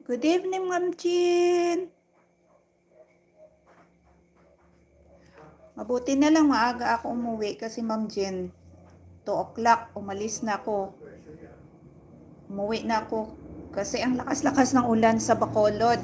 Good evening, Ma'am Jean. Mabuti na lang maaga ako umuwi kasi Ma'am Jean, 2 o'clock, umalis na ako. Umuwi na ako kasi ang lakas-lakas ng ulan sa Bacolod.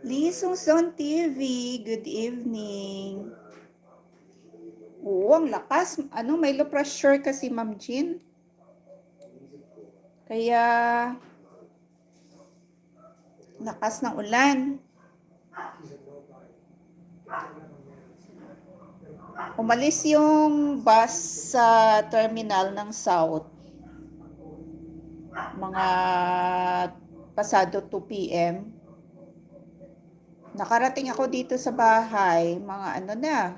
Lisong Son TV, good evening. Oo, ang lakas. May low pressure kasi Ma'am Jean. Kaya, lakas ng ulan. Umalis yung bus sa terminal ng South. Mga pasado 2 p.m. Nakarating ako dito sa bahay, mga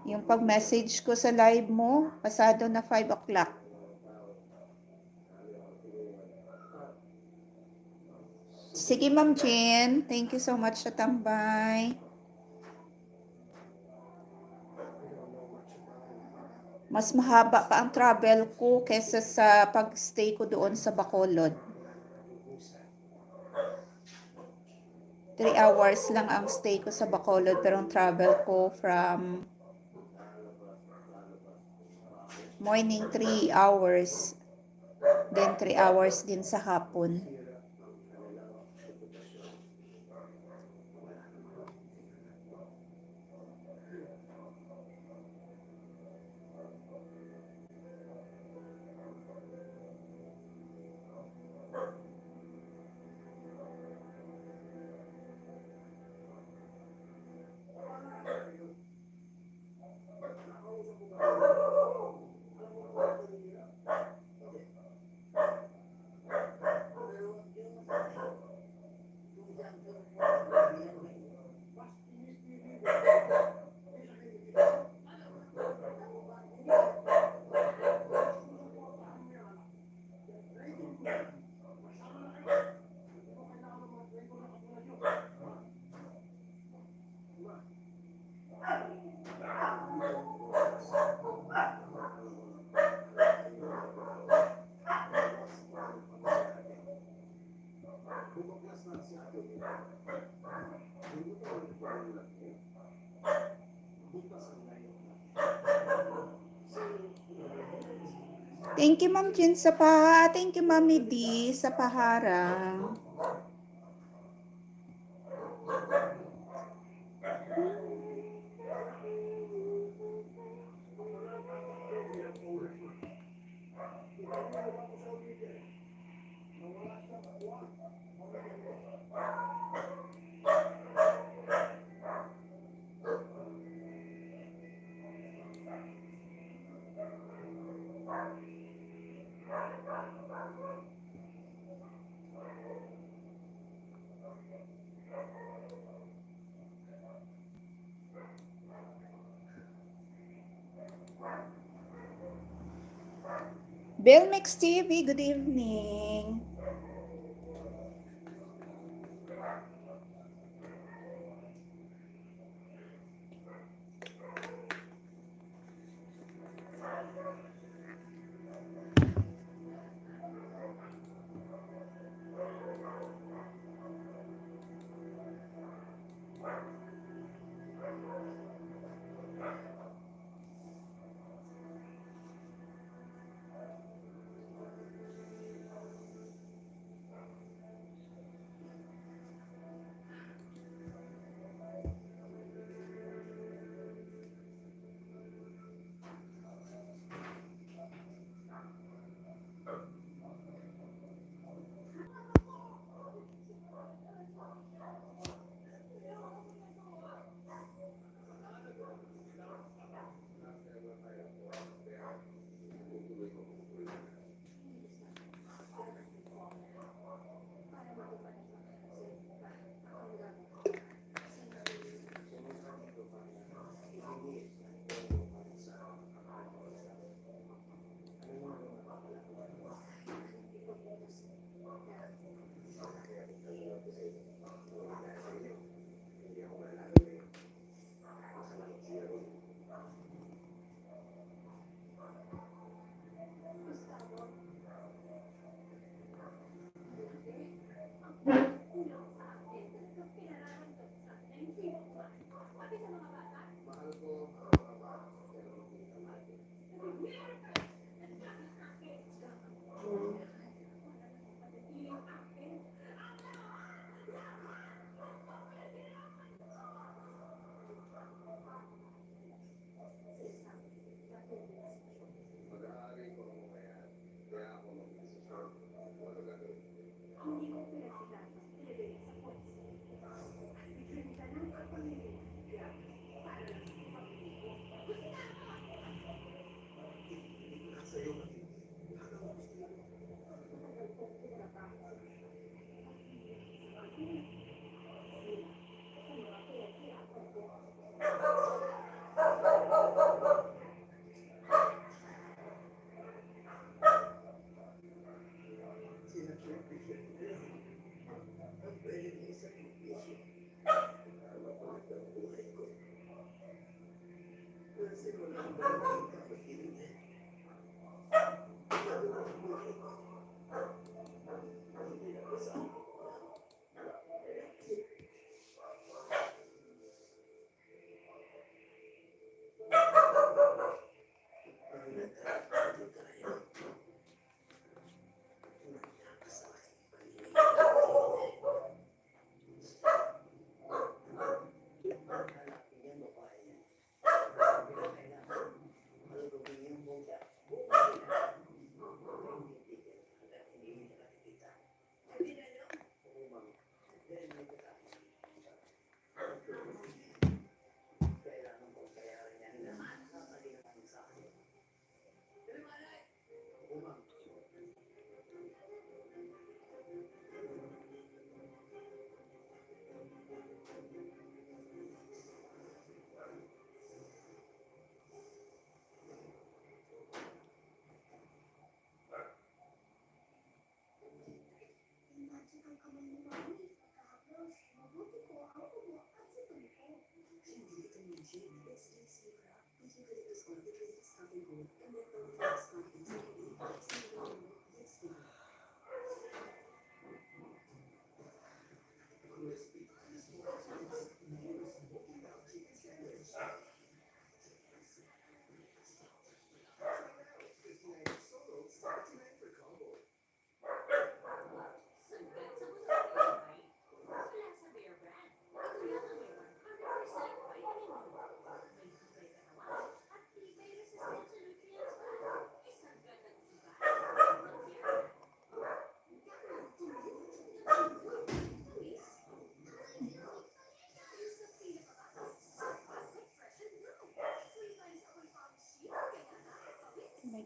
yung pag-message ko sa live mo, pasado na 5 o'clock. Sige Ma'am Jean, thank you so much sa tambay. Mas mahaba pa ang travel ko kesa sa pag-stay ko doon sa Bacolod. 3 hours lang ang stay ko sa Bacolod, pero ang travel ko from morning 3 hours, then 3 hours din sa hapon. Thank you, Ma'am Jen, sa Thank you, Mami D, sa paharang. Belmex TV, good evening.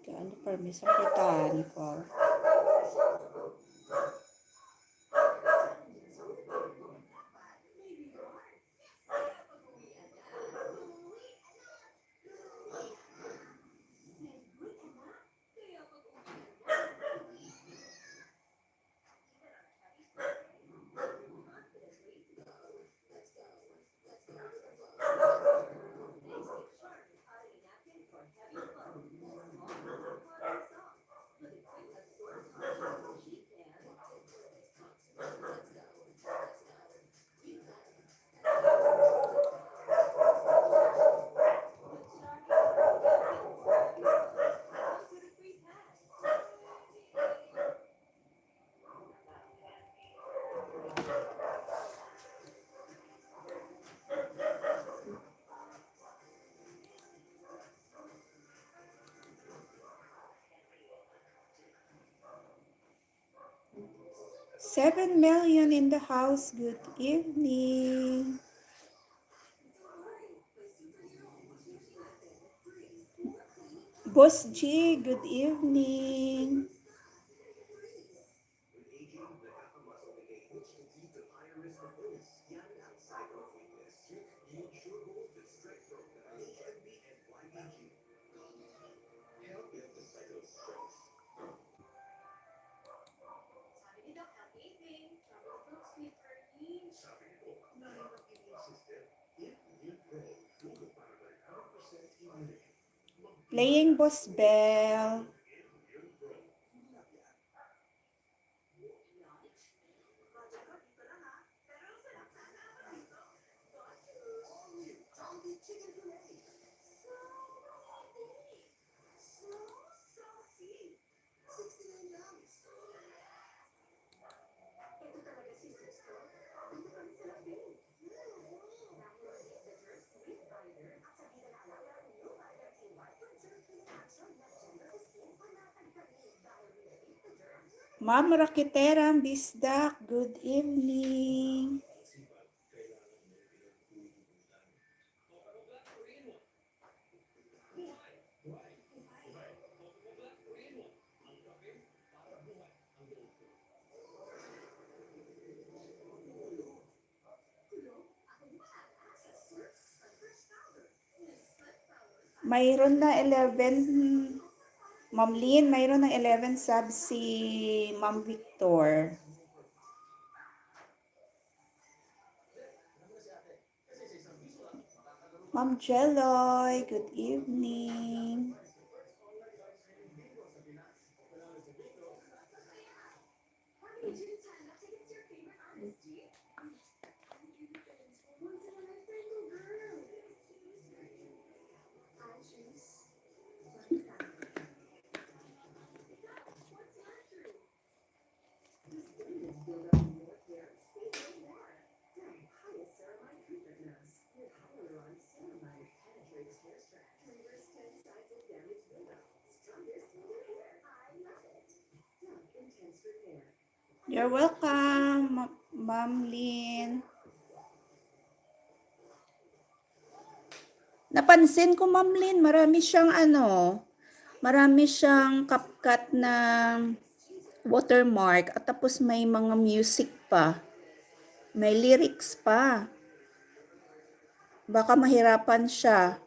Ano permiso británico. $7 million in the house. Good evening. Boss G, good evening. Playing Boss Bell. Ma'am Rakiterang Bisdak, good evening. Mayroon na 11, Ma'am Lynn, mayroon ng 11 subs si Ma'am Victor. Ma'am Jeloy, good evening. You're welcome, Ma'am Lynn. Napansin ko, Ma'am Lynn, marami siyang CapCut na watermark at tapos may mga music pa. May lyrics pa. Baka mahirapan siya.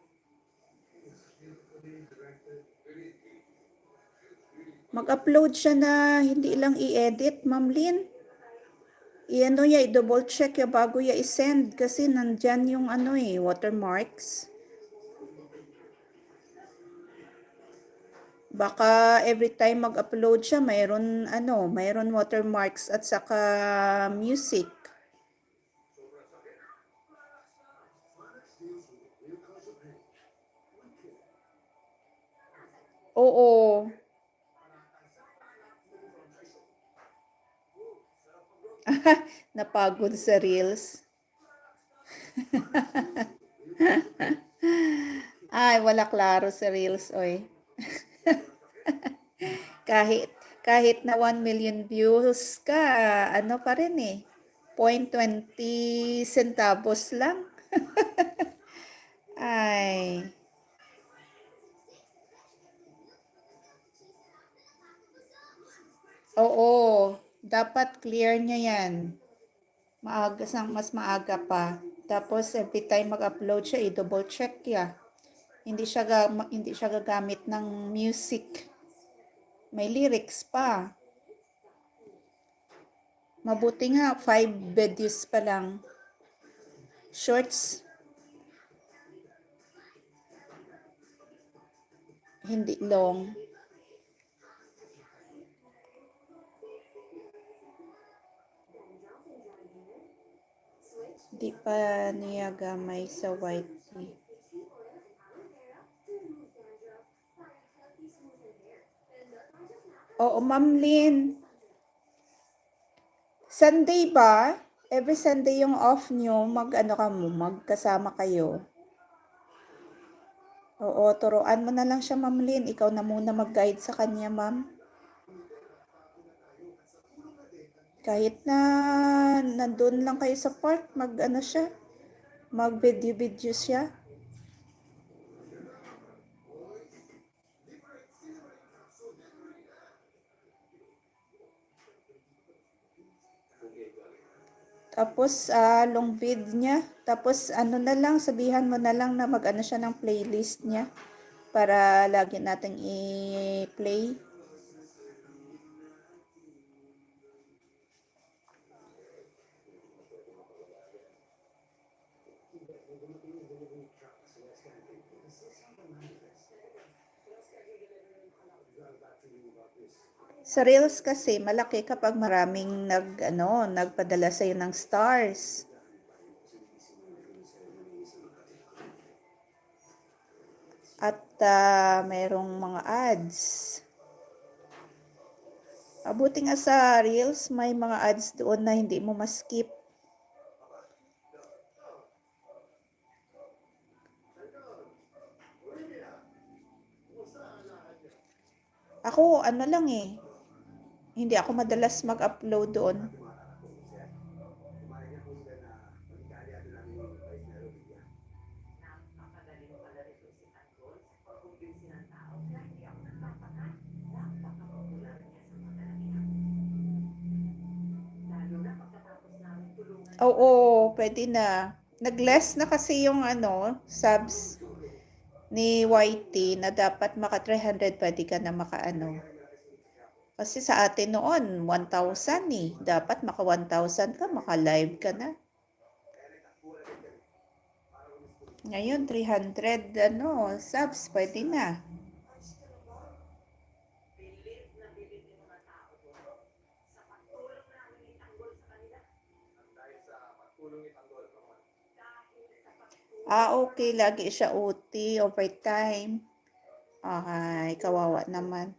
Mag-upload siya na hindi lang i-edit, Ma'am Lynn. I-double check ya bago ya i-send kasi nandyan yung watermarks. Baka every time mag-upload siya, mayroon watermarks at saka music. Oo. Napagod sa Reels. Ay, wala klaro sa Reels, oy. kahit na 1 million views ka, ano pa rin eh. 0.20 centavos lang. Ay. Oo, dapat clear niya yan. Mas maaga pa. Tapos every time mag-upload siya, i-double check ya. Hindi siya gagamit ng music. May lyrics pa. Mabuti nga 5 videos pa lang. Shorts, hindi long. Di pa niya gamay sa white tea. Oo, Ma'am Lynn. Sunday ba? Every Sunday yung off nyo, magkasama kayo. Oo, turuan mo na lang siya, Ma'am Lynn. Ikaw na muna mag-guide sa kanya, Ma'am. Kahit na nandun lang kayo sa park, mag-video siya. Tapos, long vid niya. Tapos, sabihan mo na lang na mag-ano siya ng playlist niya para lagi nating i-play. Sa Reels kasi, malaki kapag maraming nagpadala sa'yo ng stars. At merong mga ads. Buti nga sa Reels, may mga ads doon na hindi mo ma-skip. Ako, hindi ako madalas mag-upload doon. Oo, pwede na. Nag-less na kasi yung subs ni YT na dapat maka 300 pwede ka na Kasi sa atin noon 1,000 eh. Dapat maka 1,000 ka, maka live ka na. Ngayon 300 subs pwede na. Okay. Lagi siya OT, overtime. Ay, kawawa naman.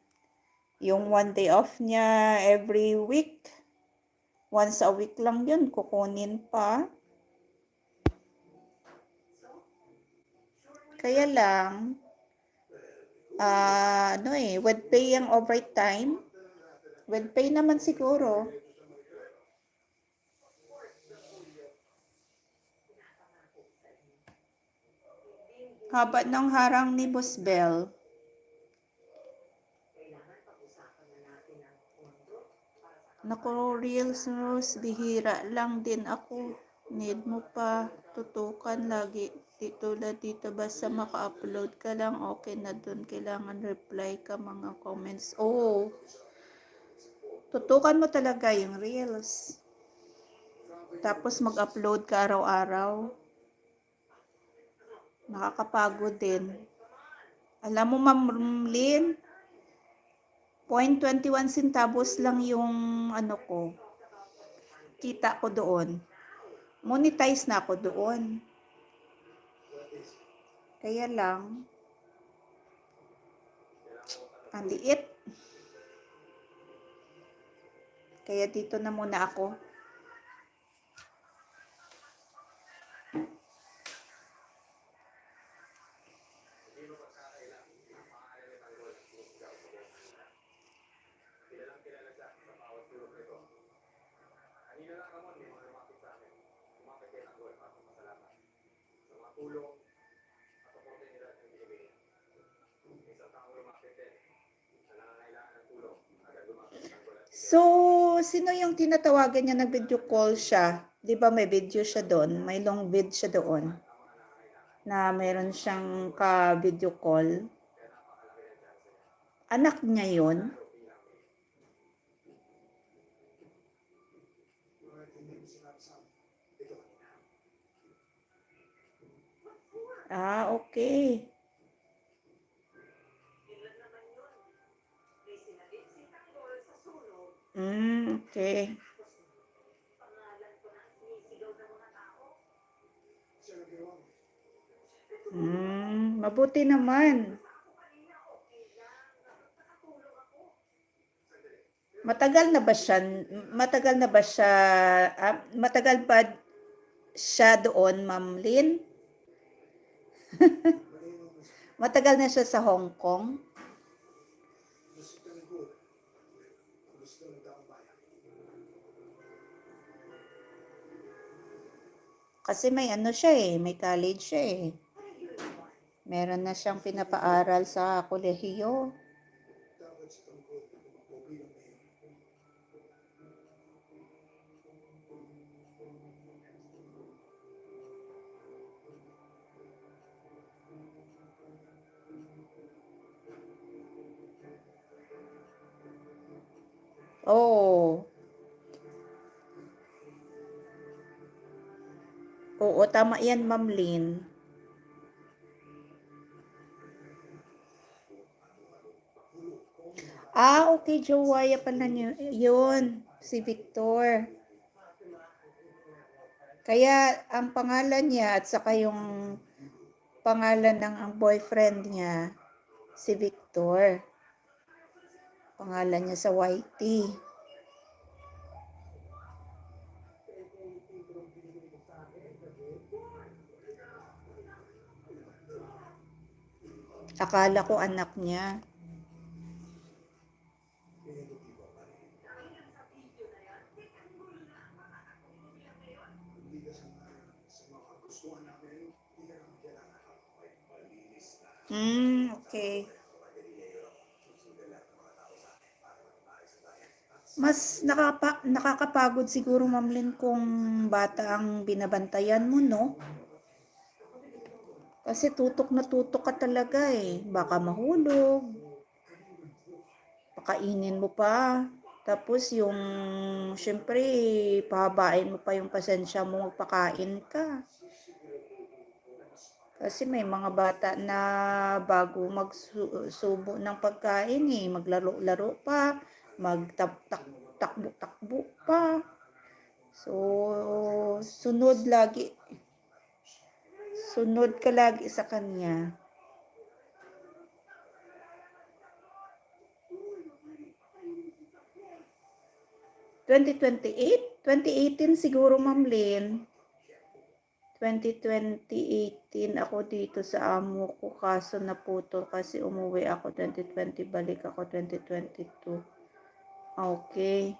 Yung 1 day off niya every week. Once a week lang yun, kukunin pa. Kaya lang, with pay ang overtime. With pay naman siguro. Haba ng harang ni Boss Bell. Naku, Reels Rose, bihira lang din ako. Need mo pa tutukan lagi. Dito basta maka-upload ka lang, okay na dun. Kailangan reply ka mga comments. Tutukan mo talaga yung Reels. Tapos mag-upload ka araw-araw. Nakakapagod din. Alam mo, Ma'am Lynn, 0.21 centavos lang yung kita ko doon. Monetize na ako doon. Kaya lang, ang liit. Kaya dito na muna ako. So, sino yung tinatawagan niya nag-video call siya? 'Di ba may video siya doon? May long vid siya doon na meron siyang ka-video call. Anak niya yun? Ah, okay. Okay. Mabuti naman. Matagal na ba siya, matagal ba siya doon, Ma'am Lynn? Matagal na siya sa Hong Kong? Kasi may ano siya may college siya Meron na siyang pinapaaral sa kolehiyo. Oo. Oo, tama yan, Ma'am Lynn. Okay, Jowaya pala niyo. Yun, si Victor. Kaya ang pangalan niya at saka yung pangalan ng ang boyfriend niya, si Victor. Pangalan niya sa YT. Akala ko anak niya. Okay. Mas nakakapagod siguro, Ma'am Lynn, kung bata ang binabantayan mo, no? Kasi tutok na tutok ka talaga Baka mahulog. Pakainin mo pa. Tapos yung, syempre, pahabain mo pa yung pasensya mo, magpakain ka. Kasi may mga bata na bago magsubo ng pagkain maglaro-laro pa, magtakbo-takbo pa. So, sunod lagi. Sunod ka lagi sa kanya. (2028) 2018 siguro, Ma'am Lynn. 2018 ako dito sa amo ko, kaso naputol kasi umuwi ako 2020, balik ako 2022. Okay.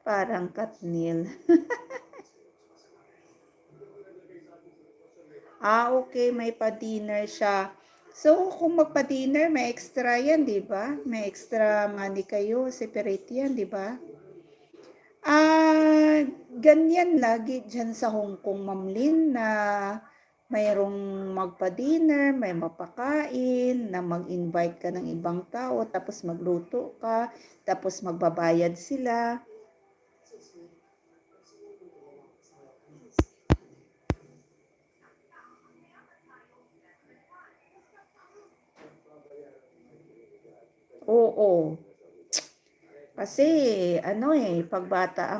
Parang Katnil. Okay, may pa-dinner siya. So, kung magpa-dinner, may extra yan, di ba? May extra money kayo, separate yan, di ba? Ganyan lagi dyan sa Hong Kong, Ma'am Lynn, na mayroong magpa-dinner, may mapakain, na mag-invite ka ng ibang tao, tapos magluto ka, tapos magbabayad sila. Oo. Kasi, pag bata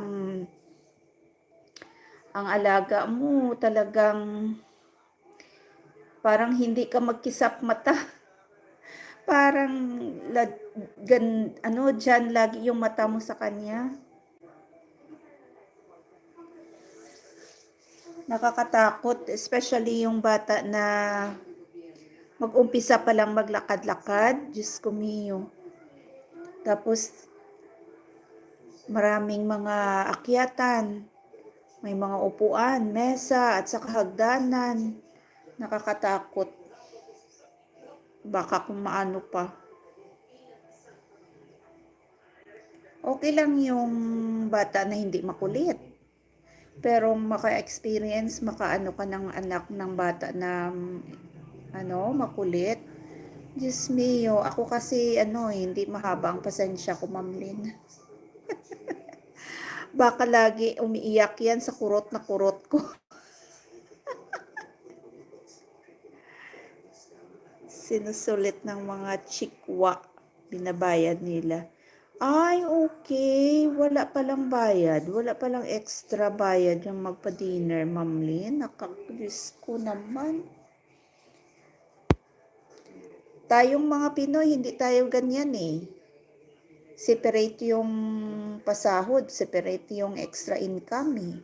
ang alaga mo, talagang parang hindi ka magkisap mata. Parang dyan lagi yung mata mo sa kanya. Nakakatakot, especially yung bata na mag-umpisa pa lang maglakad-lakad. Diyos ko mio. Tapos, maraming mga akyatan. May mga upuan, mesa, at saka hagdanan. Nakakatakot. Baka kung maano pa. Okay lang yung bata na hindi makulit. Pero maka-experience, makaano ka ng anak ng bata na makulit. Diyos mio, ako kasi hindi mahaba ang pasensya ko, Ma'am Lynn. Baka lagi umiiyak yan sa kurot na kurot ko. Sinusulit ng mga chikwa, binabayad nila. Ay, okay. Wala palang bayad. Wala palang extra bayad yung magpa-dinner, Ma'am Lynn. Nakakadiyos ko naman. Tayong mga Pinoy, hindi tayo ganyan eh. Separate yung pasahod, separate yung extra income eh.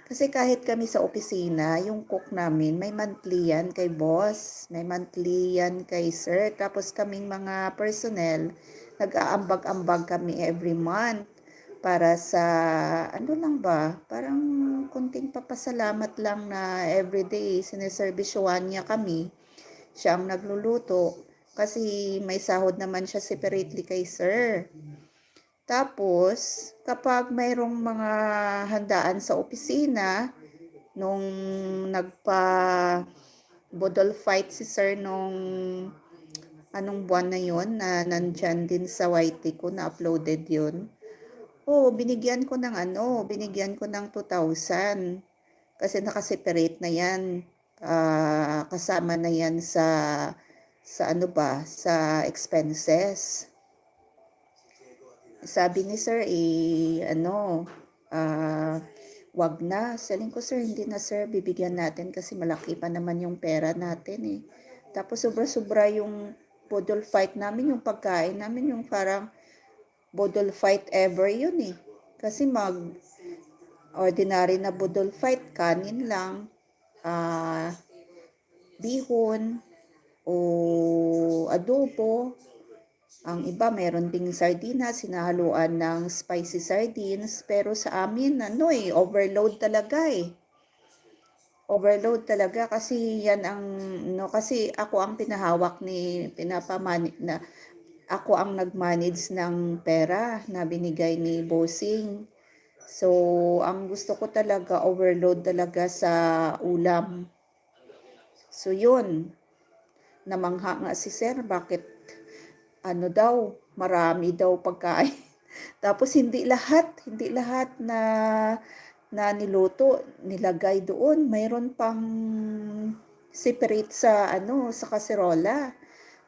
Kasi kahit kami sa opisina, yung cook namin, may monthly yan kay boss, may monthly yan kay sir. Tapos kaming mga personnel, nag-aambag-ambag kami every month para sa, lang ba, parang kunting papasalamat lang na everyday sineservisyohan niya kami. Siya ang nagluluto kasi may sahod naman siya separately kay sir. Tapos, kapag mayroong mga handaan sa opisina, nung nagpa-bodol fight si sir nung anong buwan na yon na nandyan din sa YT ko na uploaded yun. Binigyan ko ng binigyan ko ng 2,000 kasi nakaseparate na yan. Kasama na yan sa expenses. Sabi ni sir, wag na. Saling ko, sir, hindi na sir, bibigyan natin kasi malaki pa naman yung pera natin eh. Tapos sobra-sobra yung bodol fight namin, yung pagkain namin, yung parang bodol fight ever yun eh. Kasi ordinary na bodol fight, kanin lang, bihon, o adobo. Ang iba, meron ding sardinas, sinahaluan ng spicy sardines. Pero sa amin, overload talaga eh. Overload talaga kasi yan ang, kasi ako ang pinahawak ako ang nag-manage ng pera na binigay ni Bossing. So, ang gusto ko talaga, overload talaga sa ulam. So, yun. Namangha nga si sir, bakit marami daw pagkain. Tapos hindi lahat na niluto, nilagay doon. Mayroon pang separate sa kaserola.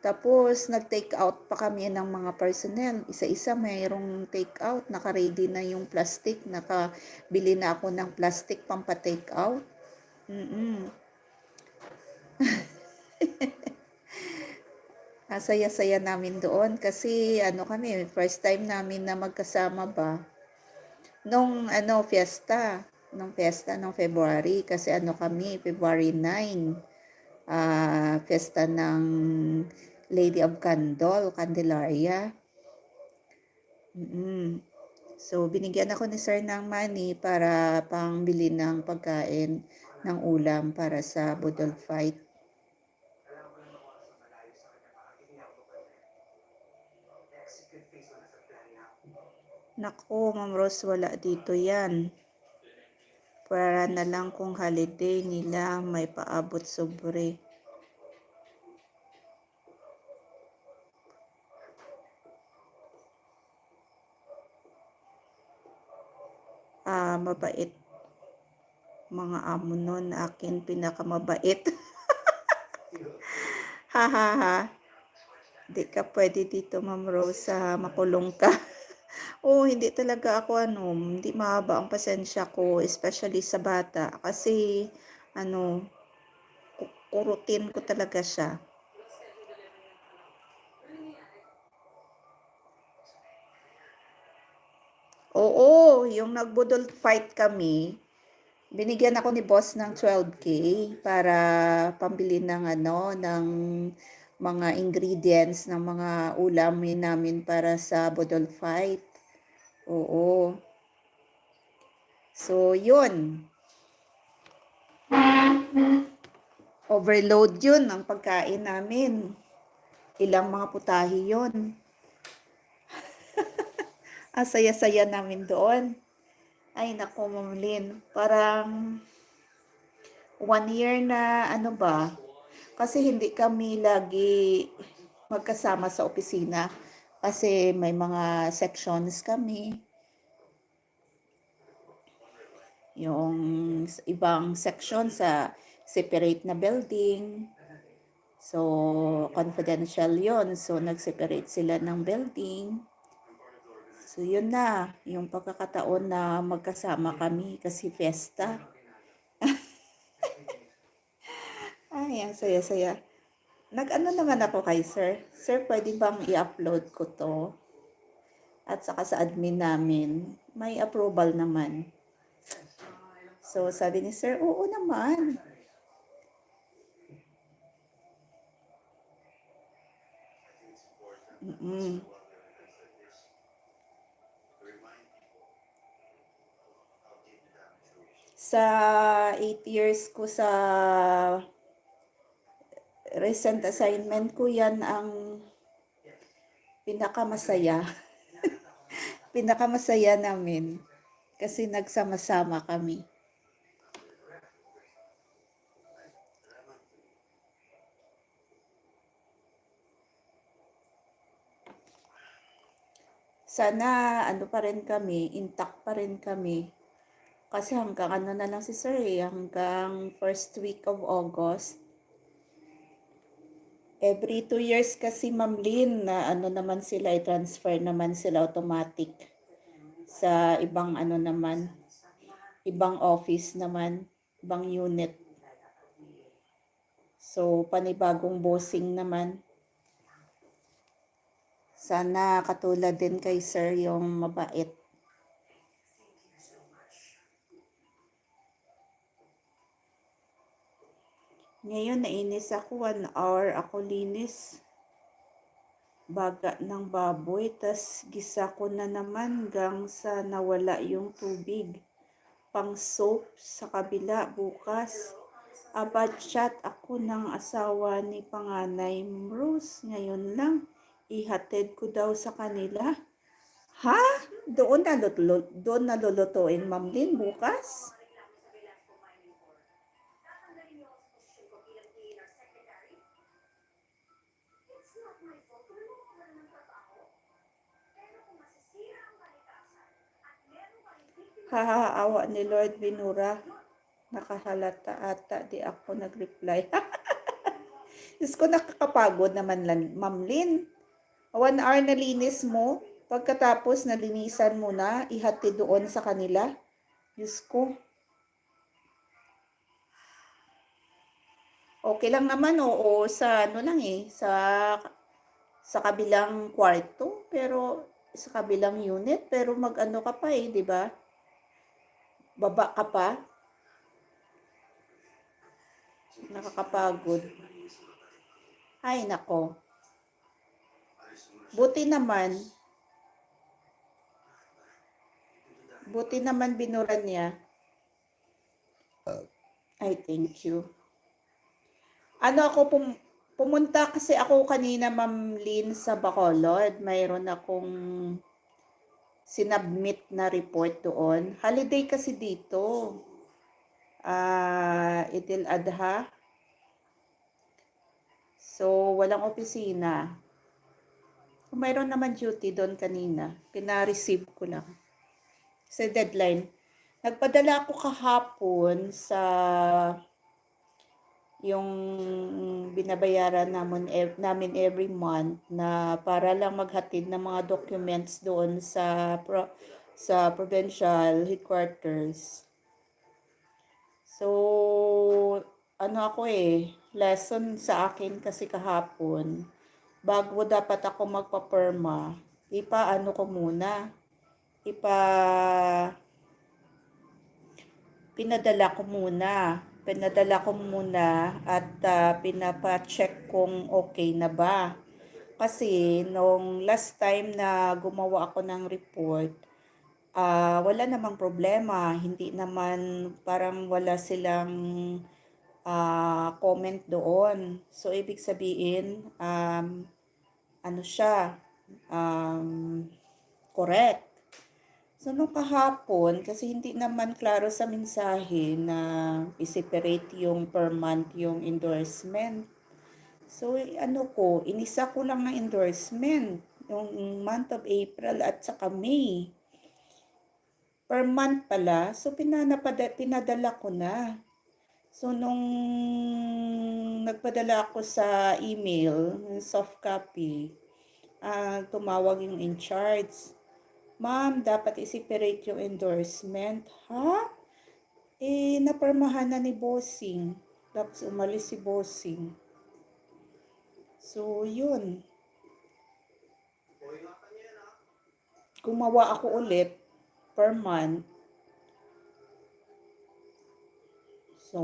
Tapos nag-take out pa kami ng mga personnel. Isa-isa mayroong take out, naka-ready na yung plastic, nakabili na ako ng plastic pampa-take out. Saya-saya namin doon kasi kami, first time namin na magkasama ba. Nung fiesta nung February kasi kami February 9. Fiesta ng Lady of Candelaria. So binigyan ako ni sir ng money para pangbili ng pagkain ng ulam para sa Budol fight. Naku, Ma'am Rose, wala dito yan. Para na lang kung holiday nila may paabot sobre. Mabait. Mga amo nun, akin pinakamabait. Ha ha ha. Di ka pwede dito, Ma'am Rose, makulong ka. Hindi talaga ako hindi mahaba ang pasensya ko, especially sa bata kasi kurutin ko talaga siya. Oo, yung nagbudol fight kami, binigyan ako ni boss ng 12K para pambili ng ng mga ingredients ng mga ulam namin para sa budol fight. Oo. So, yun. Overload yun ang pagkain namin. Ilang mga putahe yon. Ang saya-saya namin doon. Ay, naku, Ma'am Lynn. Parang 1 year na ano ba? Kasi hindi kami lagi magkasama sa opisina. Kasi may mga sections kami. Yung ibang section sa separate na building. So, confidential yon. So, nag-separate sila ng building. So, yun na. Yung pagkakataon na magkasama kami kasi fiesta. Ay, ang saya-saya. Nag-ano naman ako kay sir. Sir, pwede bang i-upload ko to? At saka sa admin namin, may approval naman. So, sabi ni sir, oo naman. Mm-mm. Sa 8 years ko sa recent assignment ko, yan ang pinakamasaya. Pinakamasaya namin. Kasi nagsama-sama kami. Sana ano pa rin kami, intact pa rin kami. Kasi hanggang ano na lang si sir hanggang first week of August. Every 2 years kasi Ma'am Lynn, na ano naman sila, i-transfer naman sila automatic sa ibang ano naman, ibang office naman, ibang unit. So, panibagong bossing naman. Sana katulad din kay sir yung mabait. Ngayon, nainis ako, 1 hour ako linis. Baga ng baboy, tas gisa ko na naman hanggang sa nawala yung tubig. Pang soap sa kabila bukas. Abad chat ako ng asawa ni panganay Bruce. Ngayon lang, ihatid ko daw sa kanila. Ha? Doon nalulutuin, Ma'am Lynn, bukas? Awa ni Lord Binura. Nakahalata ata, di ako nag-reply. Diyos ko, nakakapagod naman lang, Ma'am Lynn. 1 hour na linis mo, pagkatapos nalinisan mo na, ihatid doon sa kanila. Diyos ko. Okay lang naman, oo, sa ano lang sa kabilang kwarto, pero sa kabilang unit, pero mag-ano ka pa 'di ba? Baba ka pa. Nakakapagod. Ay, nako. Buti naman, binuran niya. Ay, thank you. Ano ako, pumunta kasi ako kanina, Ma'am Lynn, sa Bacolod. Mayroon akong sinubmit na report doon. Holiday kasi dito. Idil Adha. So, walang opisina. Mayroon naman duty doon kanina. Pina-receive ko lang. Sa deadline. Nagpadala ako kahapon sa yung binabayaran namin every month na para lang maghatid ng mga documents doon sa provincial headquarters. So, ano ako lesson sa akin kasi kahapon, bago dapat ako magpa-perma, ipaano ko muna, pinadala ko muna at pinapa-check kung okay na ba. Kasi nung last time na gumawa ako ng report, wala namang problema. Hindi naman, parang wala silang comment doon. So, ibig sabihin, ano siya, correct. So, nung kahapon, kasi hindi naman klaro sa mensahe na i-separate yung per month yung endorsement. So, ano ko, inisa ko lang ng endorsement yung month of April at saka May. Per month pala, so pinadala ko na. So, nung nagpadala ako sa email, soft copy, tumawag yung in charge. Ma'am, dapat i-separate yung endorsement. Ha? Napermahan na ni Bossing. Tapos umalis si Bossing. So, yun. Gumawa ako ulit per month. So,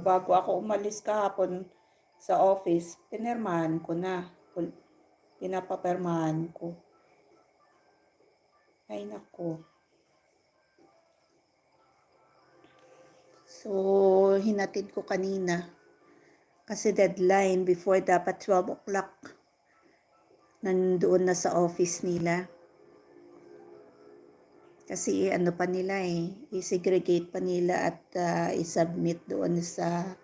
bago ako umalis kahapon sa office, pinirmahan ko na. Pinapapermahan ko. Ay, nako. So, hinatid ko kanina. Kasi deadline before dapat 12 o'clock. Nandoon na sa office nila. Kasi ano pa nila i-segregate pa nila at i-submit doon sa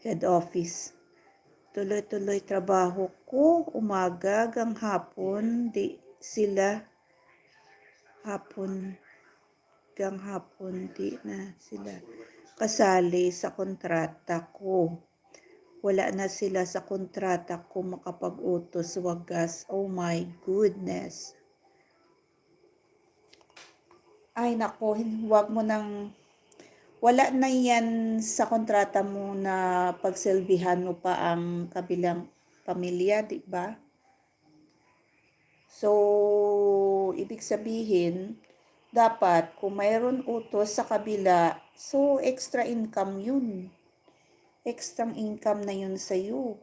head office. Tuloy-tuloy trabaho ko, umaga hanggang hapon, di sila hapon di na sila kasali sa kontrata ko. Wala na sila sa kontrata ko makapag-utos wagas. Oh my goodness. Ay nako, huwag mo nang, wala na yan sa kontrata mo na pagsilbihan mo pa ang kabilang pamilya, di ba? So, ibig sabihin, dapat kung mayroon utos sa kabila, so extra income yun. Extra income na yun sa'yo.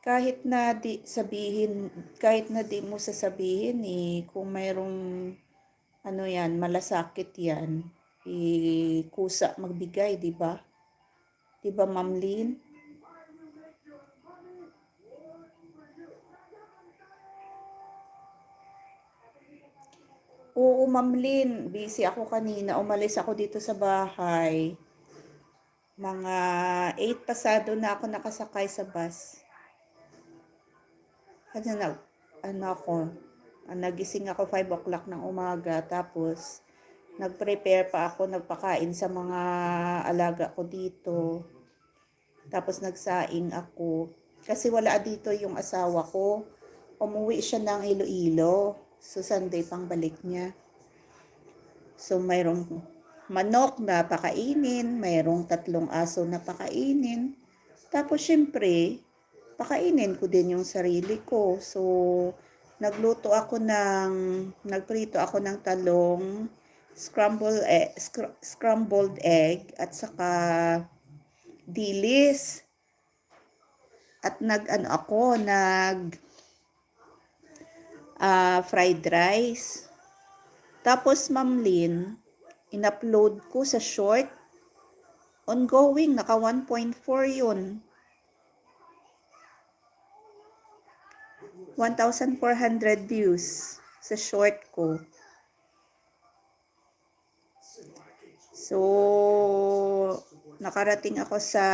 Kahit na di sabihin, kahit na di mo sasabihin kung mayroong ano yan, malasakit yan, kusa magbigay, di ba? Di ba, Ma'am Lynn? Oo, Ma'am Lynn, busy ako kanina. Umalis ako dito sa bahay. Mga 8 pasado na ako nakasakay sa bus. Kasi nagising ako 5 o'clock ng umaga. Tapos, nag-prepare pa ako, nagpakain sa mga alaga ko dito. Tapos, nagsaing ako. Kasi wala dito yung asawa ko. Umuwi siya ng Iloilo. So, Sunday pang balik niya. So, mayroong manok na pakainin, mayroong 3 aso na pakainin. Tapos, syempre, pakainin ko din yung sarili ko. So, nagprito ako ng talong, scrambled egg, at saka dilis. At fried rice. Tapos, Ma'am Lynn, in-upload ko sa short. Ongoing, naka 1.4 yun. 1,400 views sa short ko. So, nakarating ako sa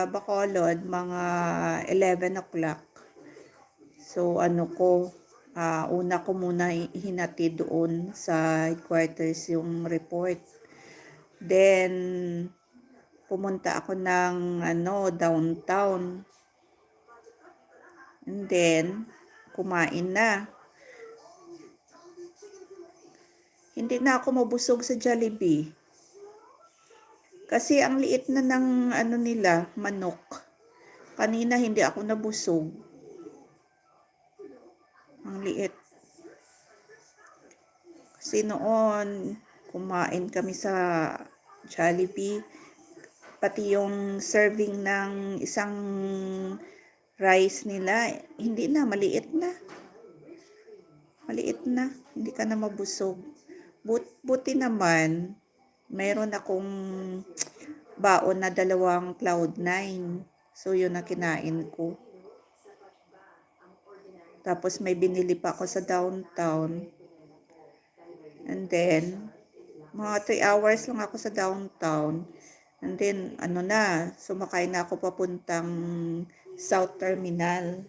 Bacolod mga 11 o'clock. So, una ko muna hinati doon sa headquarters yung report. Then, pumunta ako ng downtown. And then, kumain na. Hindi na ako mabusog sa Jollibee. Kasi ang liit na ng nila, manok. Kanina hindi ako nabusog. Ang liit. Kasi noon, kumain kami sa Jollibee. Pati yung serving ng isang rice nila, maliit na. Maliit na. Hindi ka na mabusog. Buti naman, meron akong baon na 2 Cloud9. So, yun na kinain ko. Tapos, may binili pa ako sa downtown. And then, mga 3 hours lang ako sa downtown. And then, sumakay na ako papuntang South Terminal.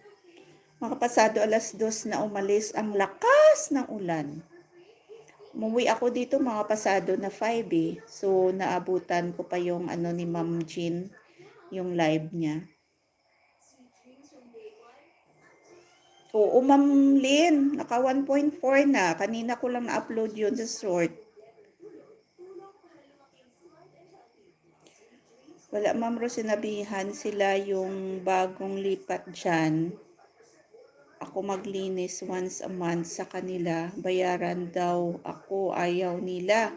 Makapasado 2:00 na umalis, ang lakas ng ulan. Umuwi ako dito mga pasado na 5 eh. So, naabutan ko pa yung ni Ma'am Jean, yung live niya. Oo, Ma'am Lynn, naka 1.4 na. Kanina ko lang na-upload yun sa short. Wala, Ma'am Rose, sinabihan sila yung bagong lipat dyan. Ako maglinis once a month sa kanila. Bayaran daw ako, ayaw nila.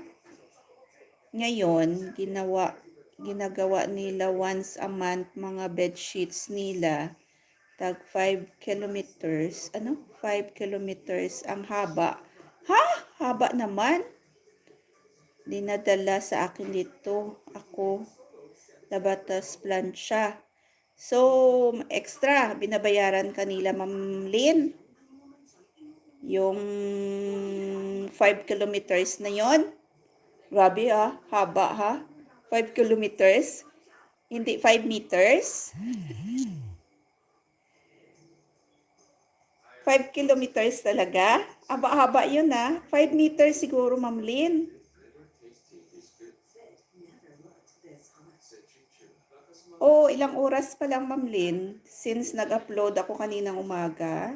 Ngayon, ginagawa nila once a month mga bedsheets nila. Tag 5 kilometers. 5 kilometers ang haba. Ha? Haba naman? Dinadala sa akin dito. Ako, Labatas Plancha. So, extra, binabayaran kanila, Ma'am Lynn. Yung 5 kilometers na yon. Grabe haba 5 kilometers. Hindi 5 meters. 5 kilometers talaga. Haba-haba yun 5 meters siguro, Ma'am Lynn. Oh, ilang oras pa lang, Ma'am Lynn, since nag-upload ako kaninang umaga.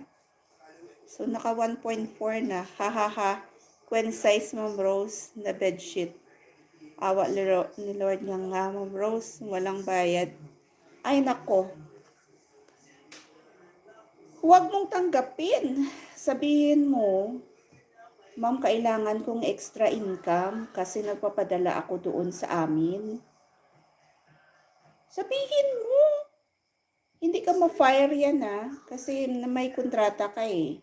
So, naka 1.4 na. Ha. Queen size, Ma'am Rose, na bedsheet. Awa ni Lord nga, Ma'am Rose, walang bayad. Ay, nako. Huwag mong tanggapin. Sabihin mo, Ma'am, kailangan kong extra income kasi nagpapadala ako doon sa amin. Sabihin mo. Hindi ka ma-fire yan kasi may kontrata ka eh.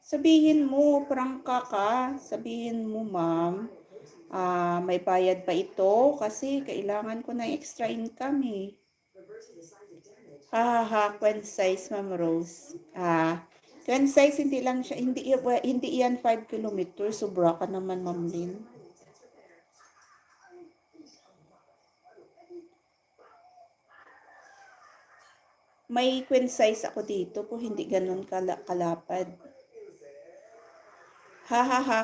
Sabihin mo, prangka ka. Sabihin mo, Ma'am, may bayad pa ito kasi kailangan ko ng extra income eh. Queen size, Ma'am Rose. Queen size, hindi lang siya, hindi yan 5 kilometers. Sobra ka naman, Ma'am Lynn. May queen size ako dito po, hindi ganun kalapad.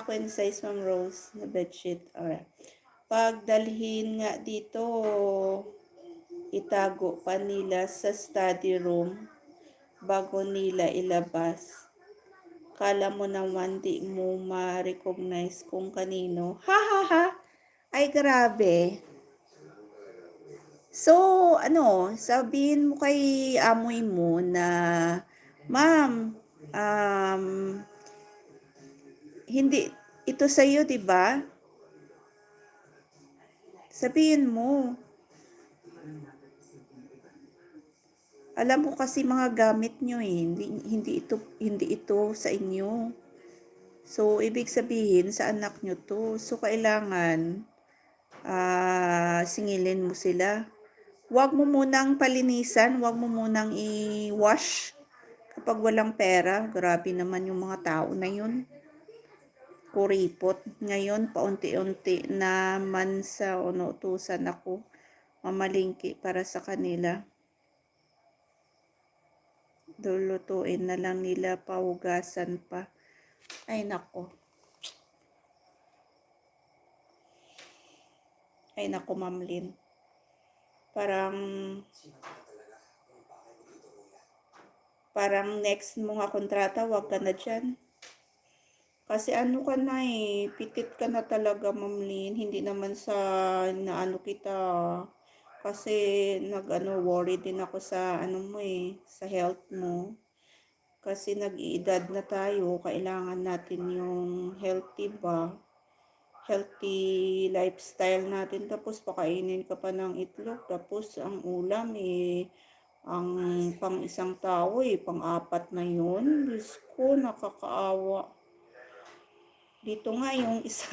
Queen size, Ma'am Rose, na bedsheet. Alright. Pagdalhin nga dito, itago pa nila sa study room bago nila ilabas. Kala mo naman di mo ma-recognize kung kanino. Ay, grabe. So, sabihin mo kay amoy mo na, Ma'am, hindi, ito sa'yo, diba? Sabihin mo. Alam ko kasi mga gamit nyo eh. Hindi ito sa inyo. So, ibig sabihin sa anak nyo to. So, kailangan singilin mo sila. Huwag mo munang palinisan. Huwag mo munang i-wash kapag walang pera. Grabe naman yung mga tao na yun. Kuripot. Ngayon, paunti-unti naman sa utusan ako mamalingki para sa kanila. Lulutuin na lang nila, pahugasan pa. Ay, nako. Ay, nako, Ma'am Lynn. Parang next mo nga kontrata, wag ka na dyan. Kasi ka na pitit ka na talaga, Ma'am Lynn. Hindi naman sa naano kita. Kasi worry din ako sa mo sa health mo. Kasi nag-iedad na tayo, kailangan natin yung healthy lifestyle natin. Tapos pakainin ka pa ng itlog. Tapos ang ulam Ang pang isang tao pang-apat na yun. Diyos ko, nakakaawa. Dito nga yung isa.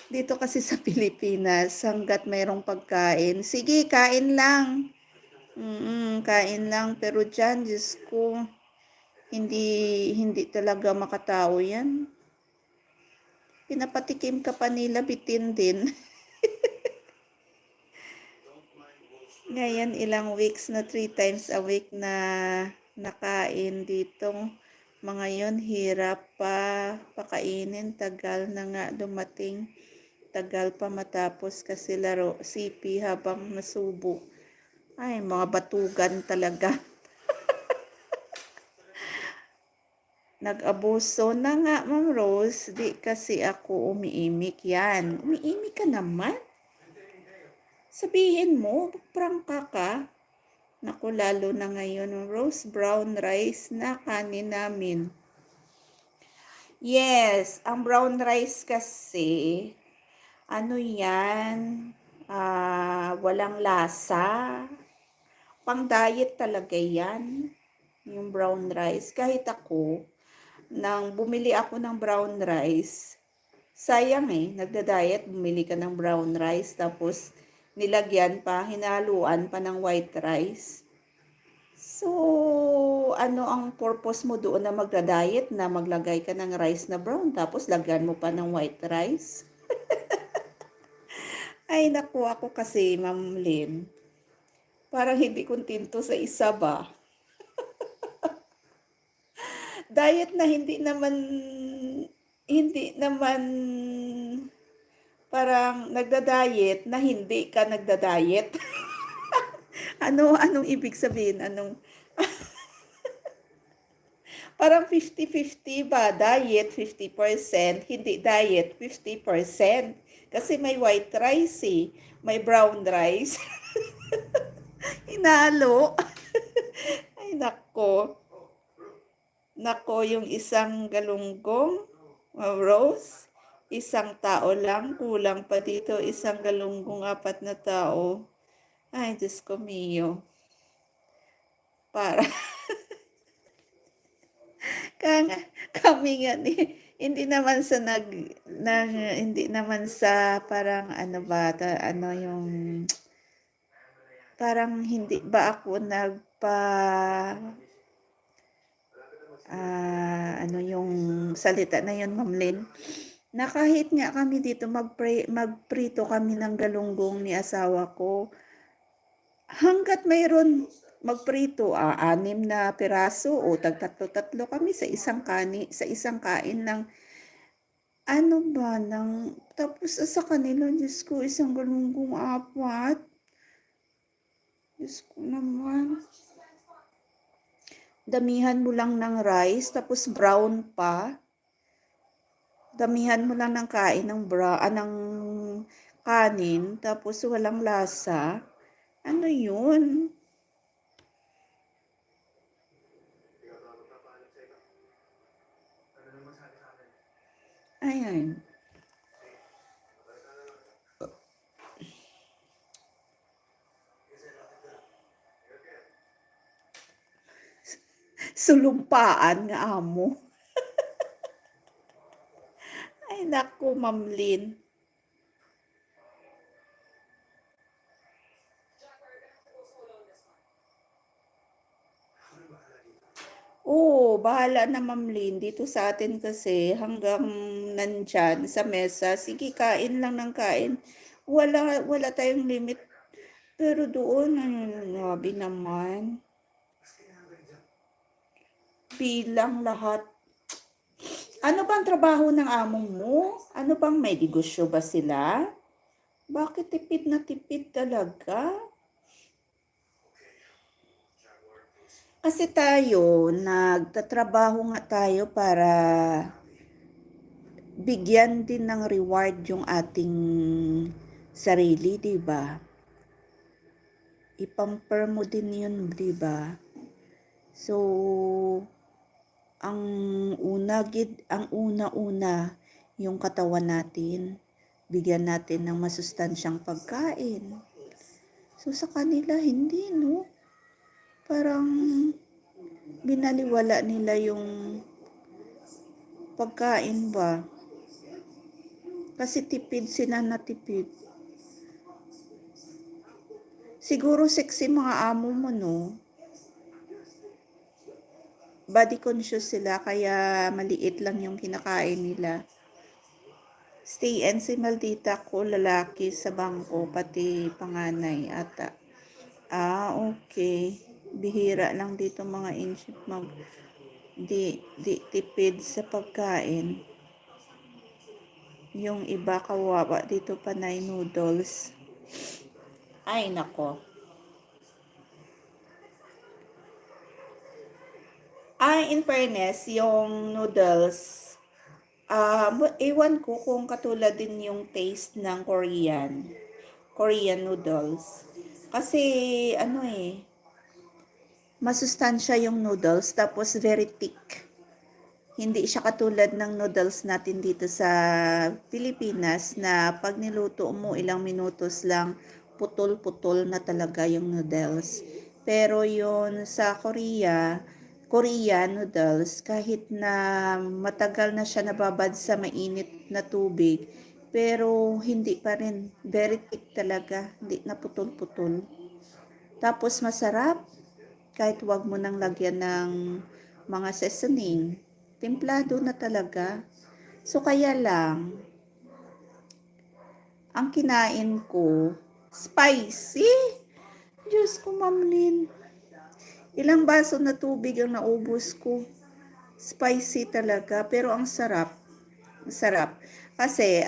Dito kasi sa Pilipinas, hanggat mayroong pagkain, sige, kain lang. Kain lang. Pero dyan, Diyos ko, hindi talaga makatao yan. Pinapatikim ka pa nila, bitin din. Ngayon, ilang weeks na 3 times a week na nakain dito. Mga yon hirap pa pakainin. Tagal na nga dumating. Tagal pa matapos kasi laro CP habang nasubo. Ay, mga batugan talaga. Nag-abuso na nga, Ma'am Rose. Di kasi ako umiimik yan. Umiimik ka naman? Sabihin mo, prangka ka. Naku, lalo na ngayon, roast brown rice na kanin namin. Yes, ang brown rice kasi, ano yan, walang lasa. Pang diet talaga yan, yung brown rice. Kahit ako, nang bumili ako ng brown rice, sayang nagda-diet, bumili ka ng brown rice, tapos nilagyan pa, hinaluan pa ng white rice. So, ano ang purpose mo doon na magda-diet na maglagay ka ng rice na brown tapos lagyan mo pa ng white rice? Ay, naku, ako kasi, Ma'am Lynn, parang hindi kontento sa isa ba? Diet na hindi naman parang nagda-diet na hindi ka nagda-diet. Anong ibig sabihin? Parang 50-50 ba? Diet 50%, hindi diet 50%. Kasi may white rice may brown rice. Hinalo. Ay, nako. Nako, yung isang galunggong, Rose, isang tao lang, kulang pa dito, isang galunggong, 4 na tao. Ay, Diyos ko mio. Para kami nga hindi naman sa hindi naman sa parang ano ba ano yung parang hindi ba ako ano yung salita na yun, Ma'am Lynn, na kahit nga kami dito magprito kami ng galunggong ni asawa ko, hanggat mayroon magprito, 6 na piraso o tatlo kami sa isang kain ng ano ba tapos sa kanila, Diyos ko, isang galunggong 4. Diyos ko naman. Damihan mo lang ng rice, tapos brown pa. Damihan mo lang ng kain ng kanin, tapos walang lasa. Ano yun? Ayan. Sulumpaan nga amo. Ay, naku, Ma'am Lynn. Oo, bahala na, Ma'am Lynn. Dito sa atin kasi hanggang nandyan sa mesa, sige, kain lang ng kain. Wala tayong limit. Pero doon, grabe naman. Bilang lahat. Ano bang trabaho ng amo mo? Ano bang may negosyo ba sila? Bakit tipid na tipid talaga? Kasi tayo, nagtatrabaho nga tayo para bigyan din ng reward yung ating sarili, di ba? Ipamper mo din yun, di ba? So, ang una yung katawan natin, bigyan natin ng masustansyang pagkain. So, sa kanila, hindi, no? Parang binaliwala nila yung pagkain ba. Kasi tipid sila na tipid. Siguro sexy mga amo mo, no? Body conscious sila, kaya maliit lang yung kinakain nila. Stay and si Maldita ko, lalaki sa bangko, pati panganay ata. Okay. Bihira lang dito mga inship mag di tipid sa pagkain. Yung iba kawawa dito panay noodles. Ay nako. In fairness, yung noodles, ewan ko kung katulad din yung taste ng Korean noodles. Kasi masustansya yung noodles tapos very thick. Hindi siya katulad ng noodles natin dito sa Pilipinas na pag niluto mo ilang minutos lang putol-putol na talaga yung noodles. Pero yun sa Korean noodles, kahit na matagal na siya nababad sa mainit na tubig, pero hindi pa rin. Very thick talaga. Hindi na putol-putol. Tapos masarap. Kahit wag mo nang lagyan ng mga seasoning. Templado na talaga. So kaya lang, ang kinain ko, spicy. Diyos ko, Mamlin. Ilang baso na tubig ang naubos ko. Spicy talaga, pero ang sarap. Sarap. Kasi,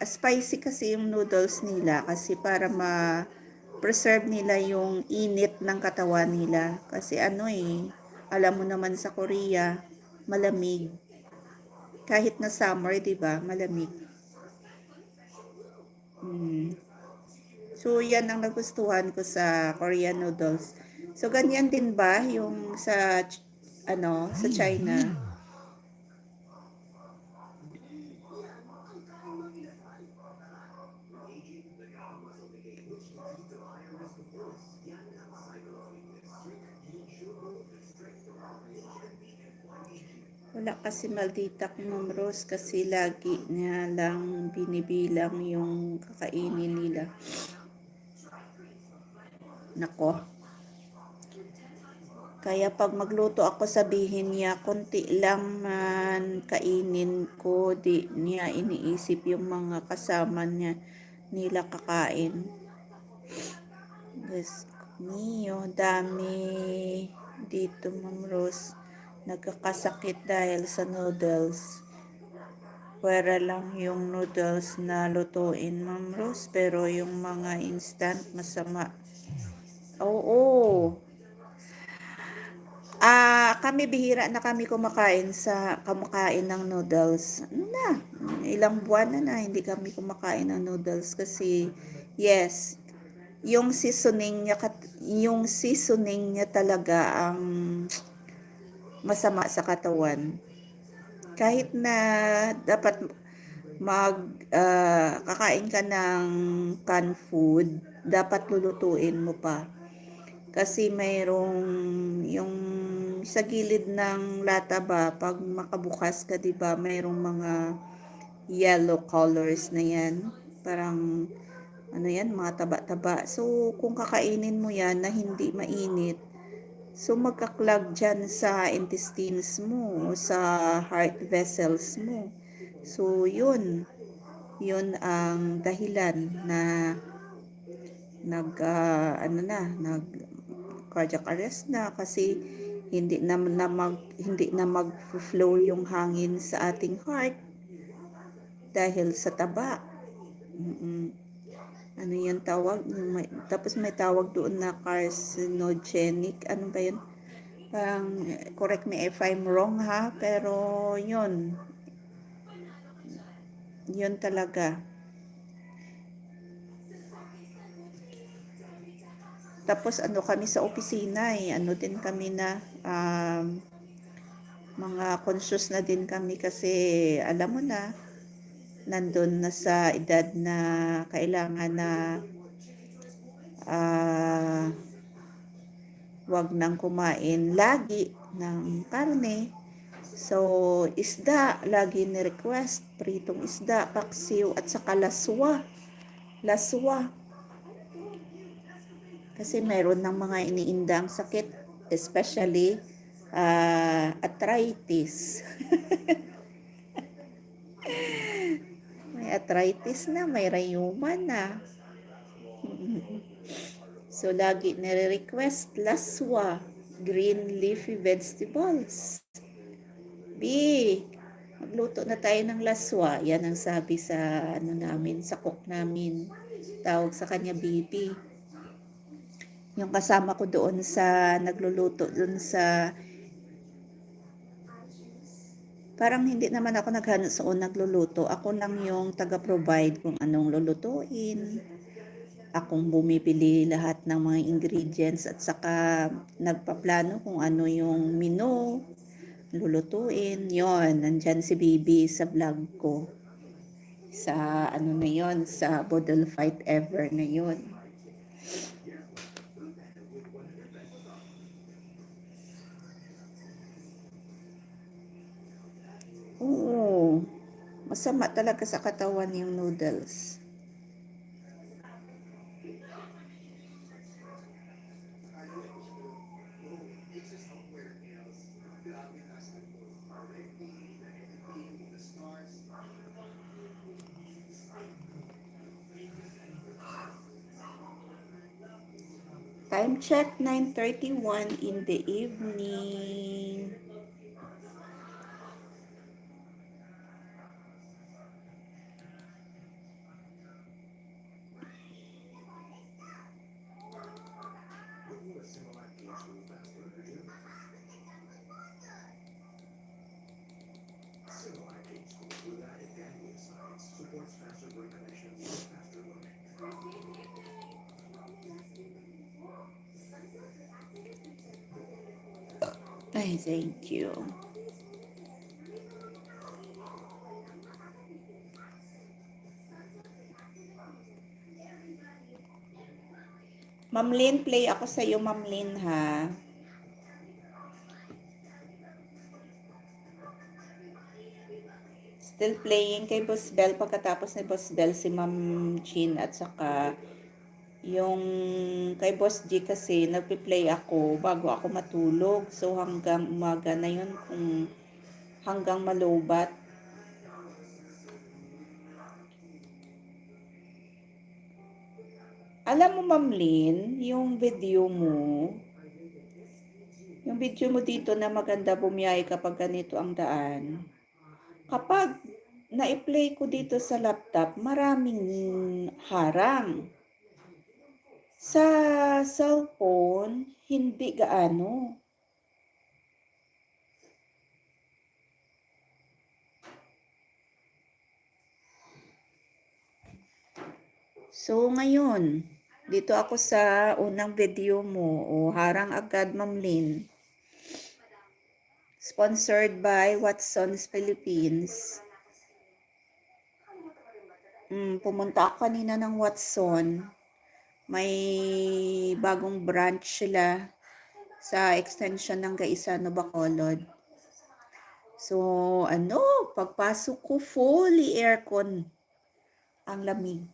spicy kasi yung noodles nila kasi para preserve nila yung init ng katawan nila. Kasi alam mo naman sa Korea, malamig. Kahit na summer, 'di ba? Malamig. So, yan ang nagustuhan ko sa Korean noodles. So, ganyan din ba yung sa China? Wala kasi Maldita kong Ma'am Rose kasi lagi niya lang binibilang yung kakainin nila. Nako. Kaya pag magluto ako sabihin niya, konti lang man kainin ko, di niya iniisip yung mga kasama niya nila kakain. Diyos mio, dami dito Ma'am Rose. Nagkakasakit dahil sa noodles. Pwera lang yung noodles na lutuin Ma'am Rose, pero yung mga instant masama. Oo. Kami bihira na kami kumakain ng noodles. Ilang buwan na hindi kami kumakain ng noodles kasi yes, yung seasoning niya talaga ang masama sa katawan. Kahit na dapat kakain ka ng canned food, dapat lulutuin mo pa. Kasi mayroong yung sa gilid ng lata ba, pag makabukas ka, 'di ba, mayroong mga yellow colors na 'yan. Parang mga taba-taba. So, kung kakainin mo 'yan na hindi mainit, so magka-clog dyan sa intestines mo, sa heart vessels mo. So, yun ang dahilan na nag cardiac arrest na kasi hindi na mag-flow yung hangin sa ating heart dahil sa taba. Ano yung tawag? Tapos may tawag doon na carcinogenic. Ano ba yun? Parang, correct me if I'm wrong ha, pero yun talaga. Tapos kami sa opisina din kami na mga conscious na din kami kasi alam mo na, nandun na sa edad na kailangan na Huwag nang kumain lagi ng karne. So, isda, lagi ni-request. Pritong isda, paksiw, at saka laswa. Laswa. Kasi meron ng mga iniindang sakit, especially arthritis. May arthritis na, may rheuma na. So, lagi nire-request laswa, green leafy vegetables. B, magluto na tayo ng laswa. Yan ang sabi sa namin, sa cook namin. Tawag sa kanya Bibi. Yung kasama ko doon sa nagluluto doon sa parang hindi naman ako naghands-on nagluluto. Ako lang yung taga-provide kung anong lulutuin. Akong bumibili lahat ng mga ingredients at saka nagpaplano kung ano yung menu lulutuin. Yon, nandyan si Bibi sa vlog ko. Sa ano na yon, sa Bodol Fight Ever na yon. Oo, masama talaga sa katawan yung noodles. Time check, 9:31 in the evening. Ay, thank you. Ma'am Lynn, play ako sa iyo, Ma'am Lynn, ha? Still playing kay Boss Bell. Pagkatapos ni Boss Bell, si Ma'am Chin at saka yung kay Boss G kasi nagpi-play ako bago ako matulog. So hanggang umaga na yun kung hanggang malubat. Alam mo, Ma'am Lynn, yung video mo dito na maganda bumiyahe kapag ganito ang daan. Kapag na-play ko dito sa laptop, maraming harang. Sa cellphone, hindi gaano. So, ngayon, dito ako sa unang video mo. O, harang agad, Ma'am Lynn. Sponsored by Watson's Philippines. Pumunta ako kanina ng Watson. May bagong branch sila sa extension ng Gaisano, Bacolod. So, pagpasok ko, fully aircon ang lamig.